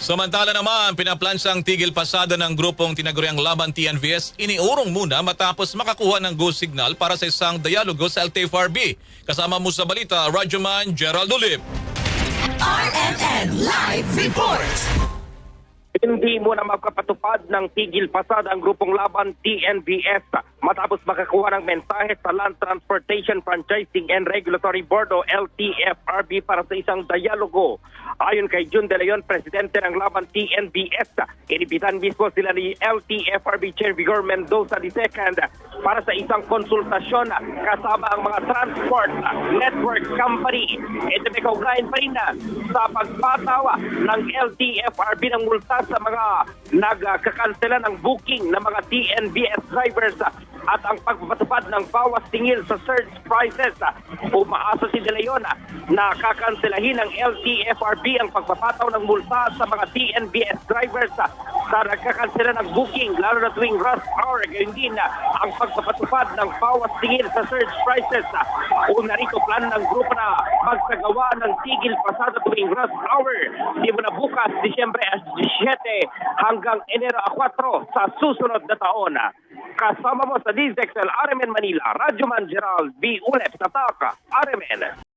Samantala naman, pinaplansang tigil pasada ng grupong tinaguriang Laban TNVS iniurong muna matapos makakuha ng go signal para sa isang dialogo sa LTFRB. Kasama mo sa balita, Radyoman Gerald Olip. RMN Live Report! Hindi mo na magkapatupad ng tigil pasada ang grupong Laban TNVS matapos makakuha ng mensahe sa Land Transportation Franchising and Regulatory Board o LTFRB para sa isang dialogo. Ayon kay Jun De Leon, presidente ng Laban TNVS, inibitan mismo sila ni LTFRB Chair Vigor Mendoza II para sa isang konsultasyon kasama ang mga transport network company. Ito may kaugnayan pa rin sa pagpatawa ng LTFRB ng multa sa mga nagkakansela ng booking ng mga TNVS drivers at ang pagpapatupad ng bawas tingil sa surge prices. Umaasa si De Leon na kakanselahin ng LTFRB ang pagpapataw ng multa sa mga TNVS drivers sa nagkakansela ng booking lalo na tuwing rush hour. Gayon din ang pagpapatupad ng bawas tingil sa surge prices. Una rito plano ng grupo na magsagawa ng tigil pasada tuwing rush hour. Simula bukas, Disyembre 17 hanggang Enero 4 sa susunod na taon. Kasama mo sa DZXL RMN Manila, Radyoman Gerald B. Ulep, Tataka, RMN.